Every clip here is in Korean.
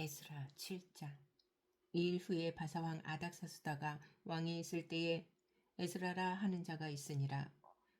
에스라 7장. 이일 후에 바사왕 아닥사스다가 왕에 있을 때에 에스라라 하는 자가 있으니라.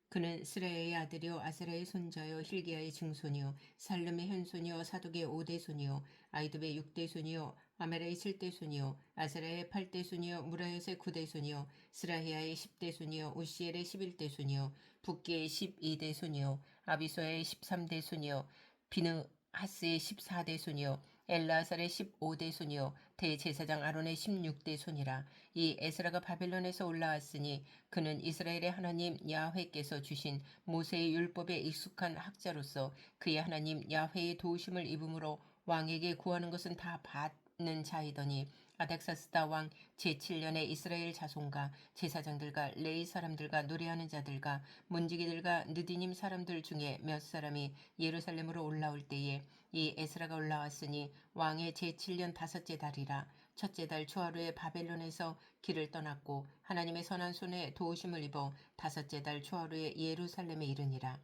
그는 스라야의 아들이요 아세라의 손자요 hil기야의 증손이요 살름의 현손이요 사독의 5대 손이요 아이두의 6대 손이요 아메라의 7대 손이요 아세라의 8대 손이요 무라요의 9대 손이요 스라히야의 10대 손이요 우시엘의 11대 손이요 붓기의 12대 손이요 아비소의 13대 손이요 비느하스의 14대 손이요 엘라살의 15대 손이요 대제사장 아론의 16대 손이라. 이 에스라가 바벨론에서 올라왔으니 그는 이스라엘의 하나님 야훼께서 주신 모세의 율법에 익숙한 학자로서 그의 하나님 야훼의 도우심을 입음으로 왕에게 구하는 것은 다 받는 자이더니 아닥사스다 왕 제7년에 이스라엘 자손과 제사장들과 레이 사람들과 노래하는 자들과 문지기들과 느디님 사람들 중에 몇 사람이 예루살렘으로 올라올 때에 이 에스라가 올라왔으니 왕의 제7년 다섯째 달이라. 첫째 달 초하루에 바벨론에서 길을 떠났고 하나님의 선한 손에 도우심을 입어 다섯째 달 초하루에 예루살렘에 이르니라.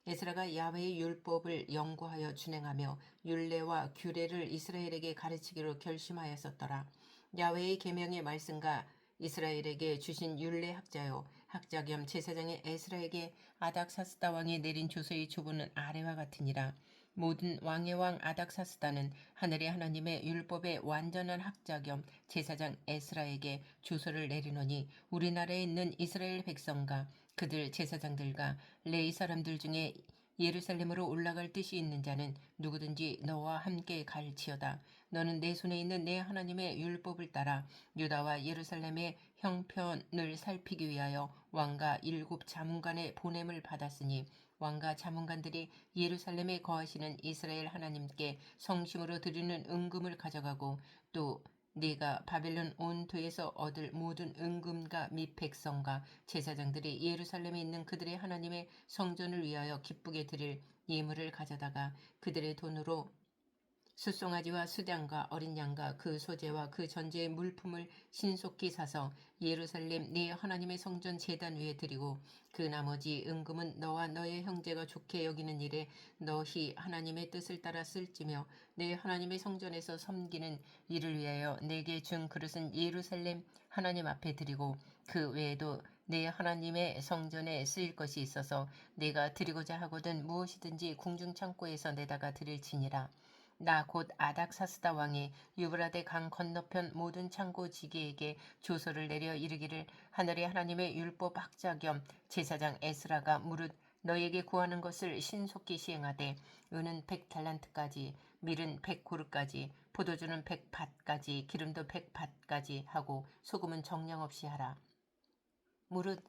에스라가 야훼의 율법을 연구하여 준행하며 율례와 규례를 이스라엘에게 가르치기로 결심하였었더라. 야훼의 계명의 말씀과 이스라엘에게 주신 율례 학자요 학자 겸 제사장의 에스라에게 아닥사스다 왕이 내린 조서의 조문은 아래와 같으니라. 모든 왕의 왕 아닥사스다는 하늘의 하나님의 율법의 완전한 학자 겸 제사장 에스라에게 조서를 내리노니 우리나라에 있는 이스라엘 백성과 그들 제사장들과 레이 사람들 중에 예루살렘으로 올라갈 뜻이 있는 자는 누구든지 너와 함께 갈지어다. 너는 내 손에 있는 내 하나님의 율법을 따라 유다와 예루살렘의 형편을 살피기 위하여 왕과 7 자문관의 보냄을 받았으니 왕과 자문관들이 예루살렘에 거하시는 이스라엘 하나님께 성심으로 드리는 은금을 가져가고 또 네가 바벨론 온토에서 얻을 모든 은금과 및 백성과 제사장들이 예루살렘에 있는 그들의 하나님의 성전을 위하여 기쁘게 드릴 예물을 가져다가 그들의 돈으로 숫송아지와 수장과 어린 양과 그 소재와 그 전제의 물품을 신속히 사서 예루살렘 네 하나님의 성전 제단 위에 드리고 그 나머지 은금은 너와 너의 형제가 좋게 여기는 일에 너희 하나님의 뜻을 따라 쓸지며 내 하나님의 성전에서 섬기는 일을 위하여 내게 준 그릇은 예루살렘 하나님 앞에 드리고 그 외에도 내 하나님의 성전에 쓰일 것이 있어서 내가 드리고자 하거든 무엇이든지 궁중 창고에서 내다가 드릴지니라. 나 곧 아닥사스다 왕이 유브라데 강 건너편 모든 창고 지기에게 조서를 내려 이르기를 하늘의 하나님의 율법 학자 겸 제사장 에스라가 무릇 너에게 구하는 것을 신속히 시행하되 은은 100달란트까지 밀은 100고르까지 포도주는 100밭까지 기름도 100밭까지 하고 소금은 정량 없이 하라. 무릇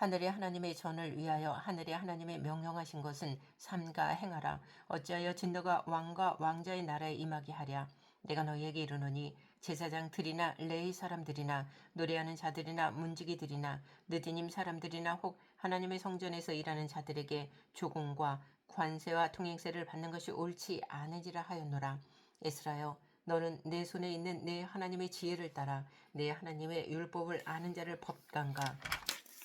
하늘의 하나님의 전을 위하여 하늘의 하나님의 명령하신 것은 삼가 행하라. 어찌하여 진노가 왕과 왕자의 나라에 임하게 하랴. 내가 너희에게 이르노니 제사장들이나 레위 사람들이나 노래하는 자들이나 문지기들이나 느디님 사람들이나 혹 하나님의 성전에서 일하는 자들에게 조공과 관세와 통행세를 받는 것이 옳지 않으리라 하였노라. 에스라여 너는 내 손에 있는 내 하나님의 지혜를 따라 내 하나님의 율법을 아는 자를 법관과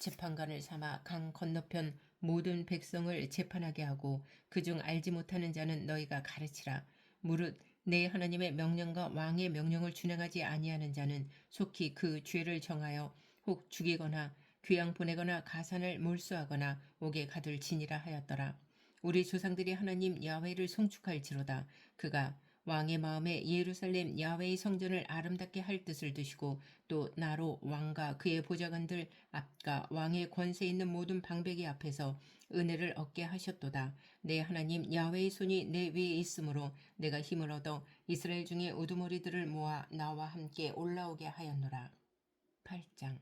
재판관을 삼아 강 건너편 모든 백성을 재판하게 하고 그중 알지 못하는 자는 너희가 가르치라. 무릇 내 하나님의 명령과 왕의 명령을 준행하지 아니하는 자는 속히 그 죄를 정하여 혹 죽이거나 귀양 보내거나 가산을 몰수하거나 옥에 가둘지니라 하였더라. 우리 조상들이 하나님 야훼를 송축할지로다. 그가 왕의 마음에 예루살렘 야훼의 성전을 아름답게 할 뜻을 두시고 또 나로 왕과 그의 보좌관들 앞과 왕의 권세 있는 모든 방백이 앞에서 은혜를 얻게 하셨도다. 내 하나님 야훼의 손이 내 위에 있으므로 내가 힘을 얻어 이스라엘 중에 우두머리들을 모아 나와 함께 올라오게 하였노라. 8장.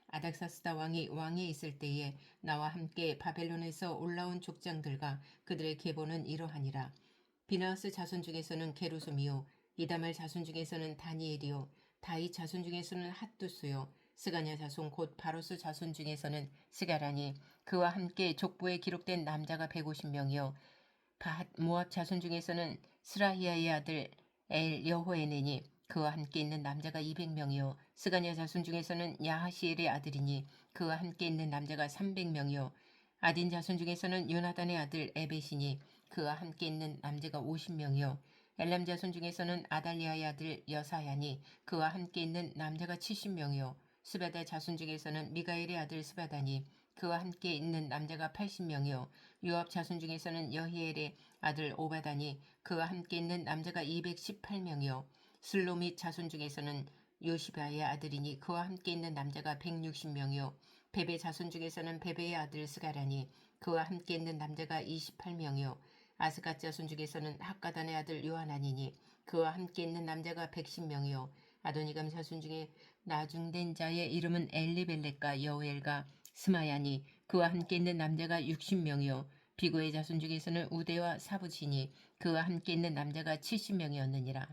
아닥사스다 왕이 왕에 있을 때에 나와 함께 바벨론에서 올라온 족장들과 그들의 계보는 이러하니라. 비나스 자손 중에서는 게루솜이요 이다말 자손 중에서는 다니엘이요 다윗 자손 중에서는 핫두스요 스가냐 자손 곧 바로스 자손 중에서는 스가라니 그와 함께 족보에 기록된 남자가 150명이요 밭 모압 자손 중에서는 스라히야의 아들 엘 여호에네니 그와 함께 있는 남자가 200명이요 스가냐 자손 중에서는 야하시엘의 아들이니 그와 함께 있는 남자가 300명이요 아딘 자손 중에서는 요나단의 아들 에벳이니 그와 함께 있는 남자가 50명이요 엘람 자손 중에서는 아달리아의 아들 여사야니 그와 함께 있는 남자가 70명이요 스바다 자손 중에서는 미가엘의 아들 스바다니 그와 함께 있는 남자가 80명이요 요압 자손 중에서는 여히엘의 아들 오바다니 그와 함께 있는 남자가 218명이요 슬로밋 자손 중에서는 요시바의 아들이니 그와 함께 있는 남자가 160명이요 베베 자손 중에서는 베베의 아들 스가라니 그와 함께 있는 남자가 28명이요 아스갓 자손 중에서는 학가단의 아들 요하나니니 그와 함께 있는 남자가 110명이요 아도니감 자손 중에 나중된 자의 이름은 엘리벨렉과 여우엘과 스마야니 그와 함께 있는 남자가 60명이요 비고의 자손 중에서는 우대와 사부지니 그와 함께 있는 남자가 70명이었느니라.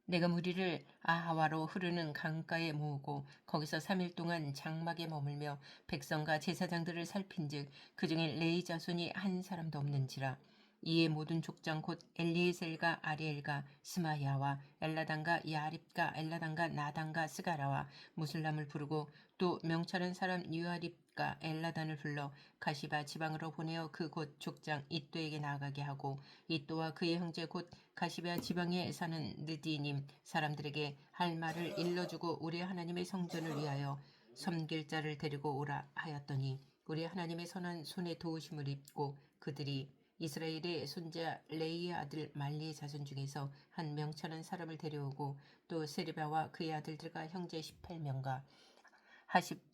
내가 무리를 아하와로 흐르는 강가에 모으고 거기서 3일 동안 장막에 머물며 백성과 제사장들을 살핀즉 그 중에 레위 자손이 한 사람도 없는지라. 이에 모든 족장 곧 엘리에셀과 아리엘과 스마야와 엘라단과 야립과 엘라단과 나단과 스가라와 무슬람을 부르고 또 명철한 사람 유아립과 엘라단을 불러 가시바 지방으로 보내어 그 곧 족장 이또에게 나아가게 하고 이또와 그의 형제 곧 가시바 지방에 사는 느디님 사람들에게 할 말을 일러주고 우리 하나님의 성전을 위하여 섬길 자를 데리고 오라 하였더니 우리 하나님의 선한 손에 도우심을 입고 그들이 이스라엘의 손자 레이의 아들 말리의 자손 중에서 한 명철한 사람을 데려오고 또 세르바와 그의 아들들과 형제 18명과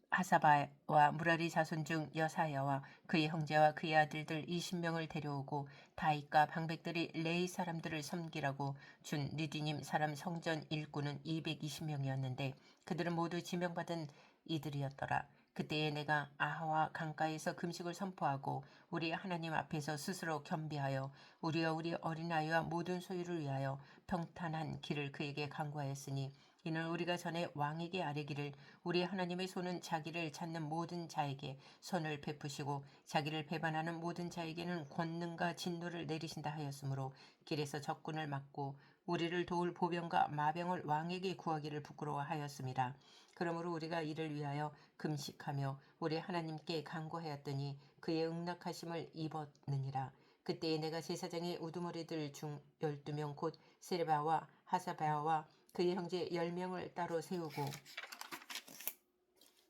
하사바와 무라리 자손 중 여사야와 그의 형제와 그의 아들들 20명을 데려오고 다윗과 방백들이 레이 사람들을 섬기라고 준 느디님 사람 성전 일꾼은 220명이었는데 그들은 모두 지명받은 이들이었더라. 그때에 내가 아하와 강가에서 금식을 선포하고 우리 하나님 앞에서 스스로 겸비하여 우리와 우리 어린아이와 모든 소유를 위하여 평탄한 길을 그에게 강구하였으니 이는 우리가 전에 왕에게 아뢰기를 우리 하나님의 손은 자기를 찾는 모든 자에게 선을 베푸시고 자기를 배반하는 모든 자에게는 권능과 진노를 내리신다 하였으므로 길에서 적군을 막고 우리를 도울 보병과 마병을 왕에게 구하기를 부끄러워하였습니다. 그러므로 우리가 이를 위하여 금식하며 우리 하나님께 간구하였더니 그의 응낙하심을 입었느니라. 그때에 내가 제사장의 우두머리들 중 12명 곧 세르바와 하사바와 그의 형제 10명을 따로 세우고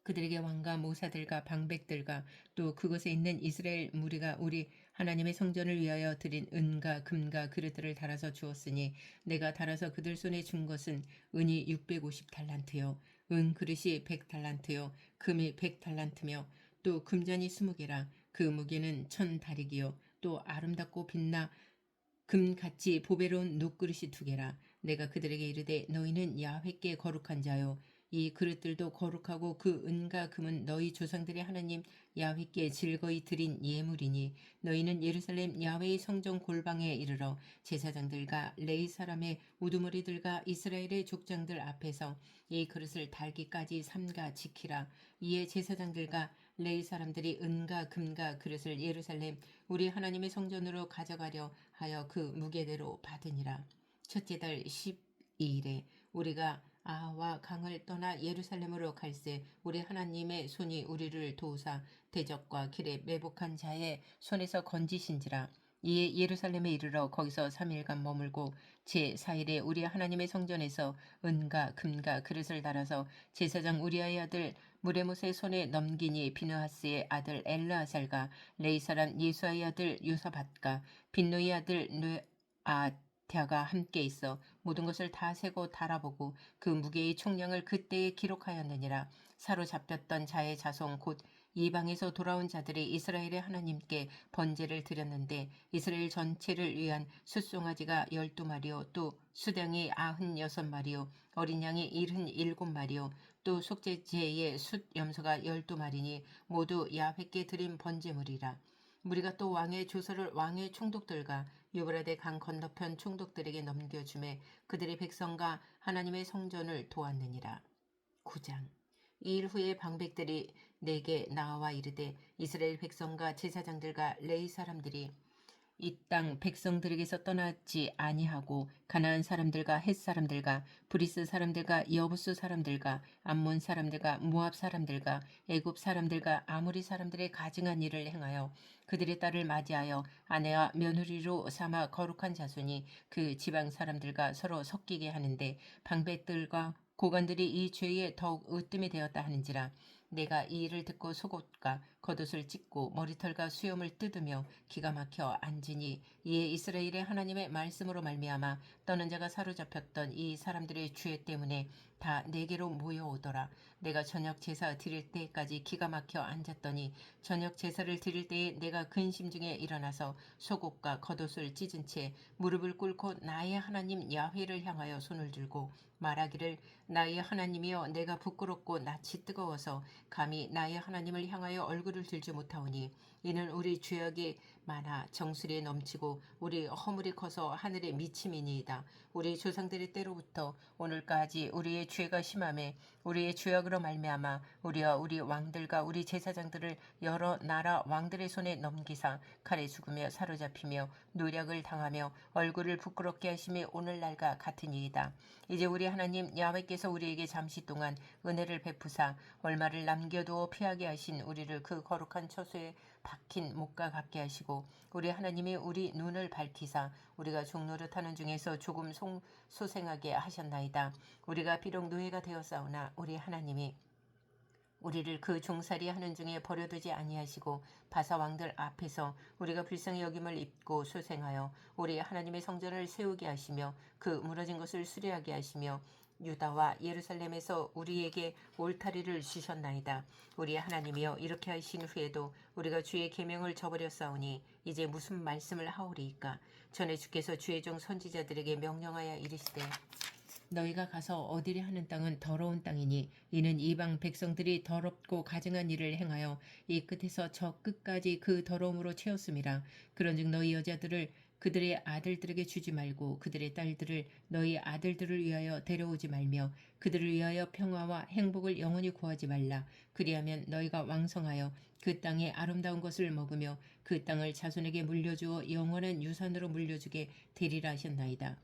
그들에게 왕과 모사들과 방백들과 또 그곳에 있는 이스라엘 무리가 우리 하나님의 성전을 위하여 드린 은과 금과 그릇들을 달아서 주었으니 내가 달아서 그들 손에 준 것은 은이 650달란트요 은 그릇이 100달란트요 금이 100달란트며 또 금잔이 20개라 그 무게는 1000다리기요 또 아름답고 빛나 금같이 보배로운 녹그릇이 2개라 내가 그들에게 이르되 너희는 야훼께 거룩한 자요 이 그릇들도 거룩하고 그 은과 금은 너희 조상들의 하나님 야훼께 즐거이 드린 예물이니 너희는 예루살렘 야훼의 성전 골방에 이르러 제사장들과 레위 사람의 우두머리들과 이스라엘의 족장들 앞에서 이 그릇을 달기까지 삼가 지키라. 이에 제사장들과 레위 사람들이 은과 금과 그릇을 예루살렘 우리 하나님의 성전으로 가져가려 하여 그 무게대로 받으니라. 첫째 달 12일에 우리가 아하와 강을 떠나 예루살렘으로 갈새 우리 하나님의 손이 우리를 도우사 대적과 길에 매복한 자의 손에서 건지신지라. 이에 예루살렘에 이르러 거기서 3일간 머물고 제4일에 우리 하나님의 성전에서 은과 금과 그릇을 달아서 제사장 우리아의 아들 무레못의 손에 넘기니 비느하스의 아들 엘르아살과 레이 사람 예수아의 아들 요사밧과 빈노의 아들 뇌아랴가 함께 있어 모든 것을 다 세고 달아보고 그 무게의 총량을 그때에 기록하였느니라. 사로잡혔던 자의 자손 곧 이방에서 돌아온 자들이 이스라엘의 하나님께 번제를 드렸는데 이스라엘 전체를 위한 숫송아지가 12마리요 또 수량이 96마리요 어린 양이 77마리요 또 속죄제의 숫 염소가 12마리니 모두 야훼께 드린 번제물이라. 우리가 또 왕의 조서를 왕의 총독들과 유브라데 강 건너편 총독들에게 넘겨주매 그들의 백성과 하나님의 성전을 도왔느니라. 9장 이 일 후에 방백들이 내게 나와 이르되 이스라엘 백성과 제사장들과 레위 사람들이 이 땅 백성들에게서 떠나지 아니하고 가나안 사람들과 헷 사람들과 브리스 사람들과 여부스 사람들과 암몬 사람들과 모압 사람들과 애굽 사람들과 아모리 사람들의 가증한 일을 행하여 그들의 딸을 맞이하여 아내와 며느리로 삼아 거룩한 자손이 그 지방 사람들과 서로 섞이게 하는데 방백들과 고관들이 이 죄에 더욱 으뜸이 되었다 하는지라. 내가 이 일을 듣고 속옷과 겉옷을 찢고 머리털과 수염을 뜯으며 기가 막혀 앉으니 이에 이스라엘의 하나님의 말씀으로 말미암아 떠난 자가 사로잡혔던 이 사람들의 죄 때문에 다 내게로 모여오더라. 내가 저녁 제사 드릴 때까지 기가 막혀 앉았더니 저녁 제사를 드릴 때에 내가 근심 중에 일어나서 속옷과 겉옷을 찢은 채 무릎을 꿇고 나의 하나님 야훼를 향하여 손을 들고 말하기를 나의 하나님이여 내가 부끄럽고 낯이 뜨거워서 감히 나의 하나님을 향하여 얼굴을 들지 못하오니 이는 우리 죄악이 많아 정수리에 넘치고 우리 허물이 커서 하늘에 미침이니이다. 우리 조상들의 때로부터 오늘까지 우리의 죄가 심하매 우리의 죄악으로 말미암아 우리와 우리 왕들과 우리 제사장들을 여러 나라 왕들의 손에 넘기사 칼에 죽으며 사로잡히며 노략을 당하며 얼굴을 부끄럽게 하심이 오늘날과 같으니이다. 이제 우리 하나님 야훼께서 우리에게 잠시 동안 은혜를 베푸사 얼마를 남겨두어 피하게 하신 우리를 그 거룩한 처소에 박힌 목과 같게 하시고 우리 하나님이 우리 눈을 밝히사 우리가 종노릇하는 중에서 조금 소생하게 하셨나이다. 우리가 비록 노예가 되었사오나 우리 하나님이 우리를 그 종살이 하는 중에 버려두지 아니하시고 바사왕들 앞에서 우리가 불쌍히 여김을 입고 소생하여 우리 하나님의 성전을 세우게 하시며 그 무너진 것을 수리하게 하시며 유다와 예루살렘에서 우리에게 울타리를 주셨나이다. 우리 하나님이여 이렇게 하신 후에도 우리가 주의 계명을 저버렸사오니 이제 무슨 말씀을 하오리이까. 전에 주께서 주의 종 선지자들에게 명령하여 이르시되 너희가 가서 얻으려 하는 땅은 더러운 땅이니 이는 이방 백성들이 더럽고 가증한 일을 행하여 이 끝에서 저 끝까지 그 더러움으로 채웠음이라. 그런즉 너희 여자들을 그들의 아들들에게 주지 말고 그들의 딸들을 너희 아들들을 위하여 데려오지 말며 그들을 위하여 평화와 행복을 영원히 구하지 말라. 그리하면 너희가 왕성하여 그 땅의 아름다운 것을 먹으며 그 땅을 자손에게 물려주어 영원한 유산으로 물려주게 되리라 하셨나이다.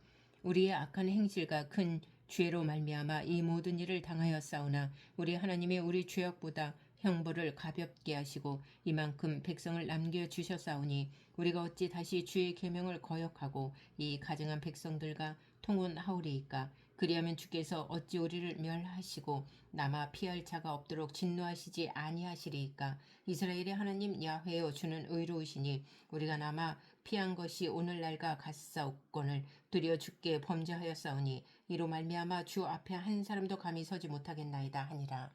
우리의 악한 행실과 큰 죄로 말미암아 이 모든 일을 당하였사오나 우리 하나님이 우리 죄악보다 형벌을 가볍게 하시고 이만큼 백성을 남겨주셨사오니 우리가 어찌 다시 주의 계명을 거역하고 이 가증한 백성들과 통혼하오리이까. 그리하면 주께서 어찌 우리를 멸하시고 남아 피할 자가 없도록 진노하시지 아니하시리이까. 이스라엘의 하나님 야훼여 주는 의로우시니 우리가 남아 피한 것이 오늘날과 같사옵건을 드려 주께 범죄하였사오니 이로 말미암아 주 앞에 한 사람도 감히 서지 못하겠나이다 하니라.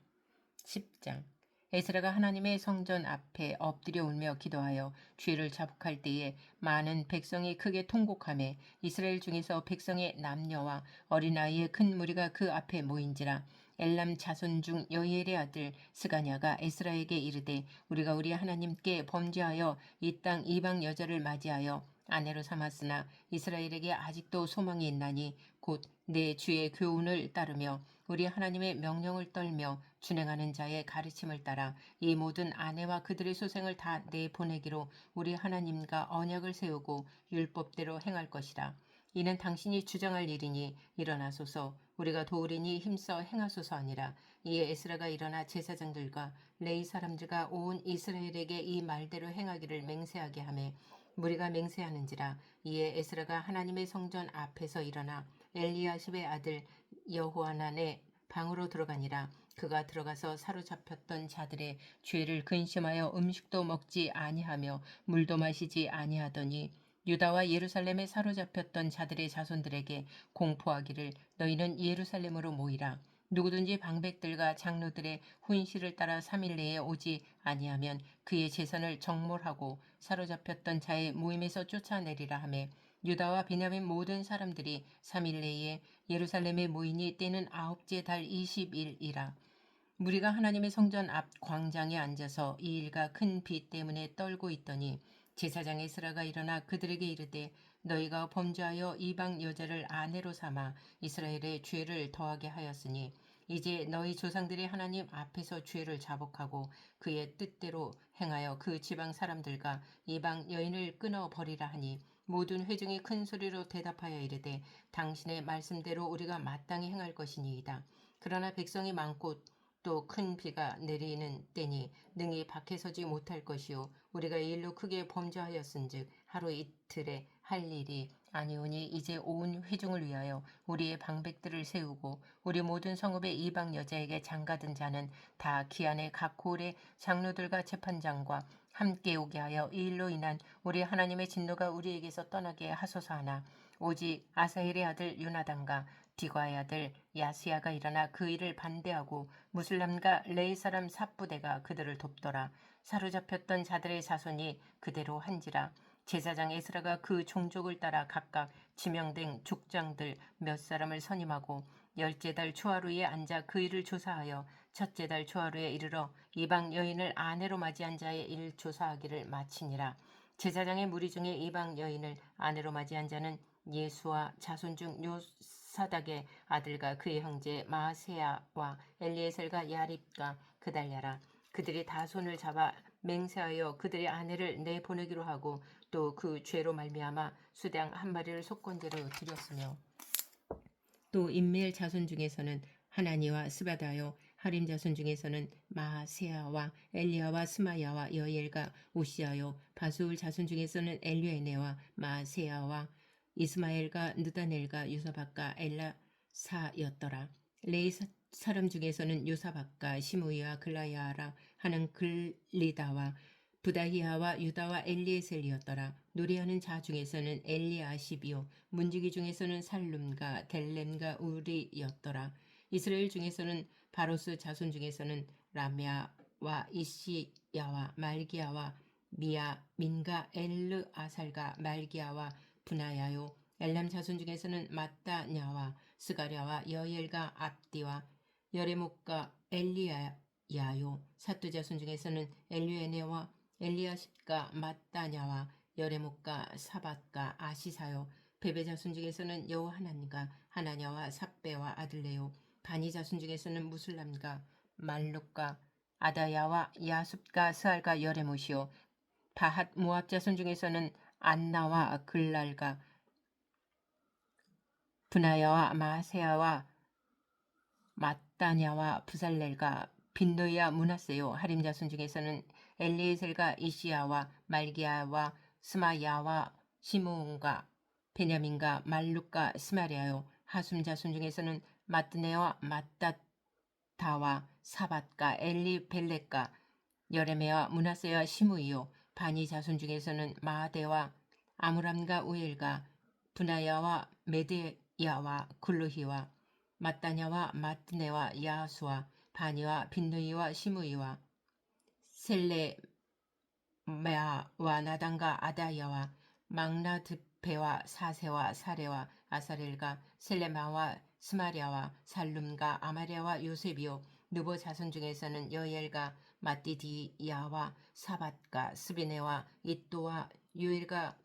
10장. 에스라가 하나님의 성전 앞에 엎드려 울며 기도하여 죄를 자복할 때에 많은 백성이 크게 통곡하며 이스라엘 중에서 백성의 남녀와 어린아이의 큰 무리가 그 앞에 모인지라. 엘람 자손 중 여이엘의 아들 스가냐가 에스라에게 이르되 우리가 우리 하나님께 범죄하여 이 땅 이방 여자를 맞이하여 아내로 삼았으나 이스라엘에게 아직도 소망이 있나니 곧 내 주의 교훈을 따르며 우리 하나님의 명령을 떨며 준행하는 자의 가르침을 따라 이 모든 아내와 그들의 소생을 다 내보내기로 우리 하나님과 언약을 세우고 율법대로 행할 것이라. 이는 당신이 주장할 일이니 일어나소서 우리가 도우리니 힘써 행하소서 아니라. 이에 에스라가 일어나 제사장들과 레위 사람들과 온 이스라엘에게 이 말대로 행하기를 맹세하게 하며 무리가 맹세하는지라. 이에 에스라가 하나님의 성전 앞에서 일어나 엘리야십의 아들 여호하난의 방으로 들어가니라. 그가 들어가서 사로잡혔던 자들의 죄를 근심하여 음식도 먹지 아니하며 물도 마시지 아니하더니 유다와 예루살렘에 사로잡혔던 자들의 자손들에게 공포하기를 너희는 예루살렘으로 모이라. 누구든지 방백들과 장로들의 훈시를 따라 3일 내에 오지 아니하면 그의 재산을 정몰하고 사로잡혔던 자의 모임에서 쫓아내리라 하며 유다와 베냐민 모든 사람들이 3일 내에 예루살렘에 모이니 때는 9째 달 20일이라. 무리가 하나님의 성전 앞 광장에 앉아서 이 일과 큰 비 때문에 떨고 있더니 제사장 에스라가 일어나 그들에게 이르되 너희가 범죄하여 이방 여자를 아내로 삼아 이스라엘의 죄를 더하게 하였으니 이제 너희 조상들이 하나님 앞에서 죄를 자복하고 그의 뜻대로 행하여 그 지방 사람들과 이방 여인을 끊어 버리라 하니 모든 회중이 큰 소리로 대답하여 이르되 당신의 말씀대로 우리가 마땅히 행할 것이니이다. 그러나 백성이 많고 또 큰 비가 내리는 때니 능히 밖에 서지 못할 것이요 우리가 이 일로 크게 범죄하였은즉 하루 이틀에 할 일이 아니오니 이제 온 회중을 위하여 우리의 방백들을 세우고 우리 모든 성읍의 이방 여자에게 장가든 자는 다 기한의 각 골의 장로들과 재판장과 함께 오게 하여 이 일로 인한 우리 하나님의 진노가 우리에게서 떠나게 하소서 하나 오직 아사헬의 아들 요나단과 디과의 아들 야스야가 일어나 그 일을 반대하고 무슬람과 레이 사람 삽부대가 그들을 돕더라. 사로잡혔던 자들의 자손이 그대로 한지라. 제사장 에스라가 그 종족을 따라 각각 지명된 족장들 몇 사람을 선임하고 열째 달 초하루에 앉아 그 일을 조사하여 첫째 달 초하루에 이르러 이방 여인을 아내로 맞이한 자의 일 조사하기를 마치니라. 제사장의 무리 중에 이방 여인을 아내로 맞이한 자는 예수와 자손 중 요사닥의 아들과 그의 형제 마세야와 엘리에셀과 야립과 그달랴라. 그들이 다 손을 잡아 맹세하여 그들의 아내를 내보내기로 하고 또 그 죄로 말미암아 수당 한 마리를 속건제로 드렸으며 또 임멜 자손 중에서는 하나니와 스바다요 하림 자손 중에서는 마세야와 엘리야와 스마야와 여엘과 우시야요 바수울 자손 중에서는 엘리에네와 마세야와 이스마엘과 느다넬과 유사박과 엘라사였더라. 레이 사람 중에서는 요사박과 시므이와 글라야라 하는 글리다와 부다히야와 유다와 엘리에셀이었더라. 노래하는 자 중에서는 엘리아십이요 문지기 중에서는 살룸과 델렘과 우리였더라. 이스라엘 중에서는 바로스 자손 중에서는 라미아와 이시야와 말기야와 미야 민가 엘르 아살과 말기야와 분하야요 엘람 자손 중에서는 마따냐와 스가랴와 여엘과 압디와 여레목과 엘리야요 사뚜 자손 중에서는 엘류에네와 엘리아십과 마따냐와 여레목과 사밧과 아시사요 베베 자손 중에서는 여호하난과 하나냐와 삽베와 아들레요 바니 자손 중에서는 무슬람과 말룩과 아다야와 야숫과 스알과 여레못이요 바핫 모압 자손 중에서는 안나와 글랄과 분하야와 마세야와 마따냐와 부살렐과 빈노이와 문하세요 하림 자손 중에서는 엘리에셀과 이시야와 말기야와 스마야와 시므온과 베냐민과 말룩과 스마리아요 하숨 자손 중에서는 마뜨네와 마따다와 사밧과 엘리벨렉과 여레메와 문하세와 시므이요 바니 자손 중에서는 마아데와 아므람과 우엘과 분하야와 메데야와 굴루히와 마따냐와 마뜨네와 야수와 바니와 빈누이와 시므이와 셀레메아와 나단과 아다야와 망라드베와 사세와 사레와 아사렐과 셀레마와 스마리아와 살룸과 아마리아와 요셉이요 누보 자손 중에서는 여엘과 마띠디야와 사밧과 스비네와 이또와 유엘과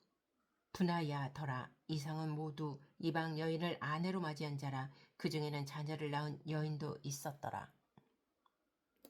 분하야더라. 이상은 모두 이방 여인을 아내로 맞이한 자라. 그 중에는 자녀를 낳은 여인도 있었더라.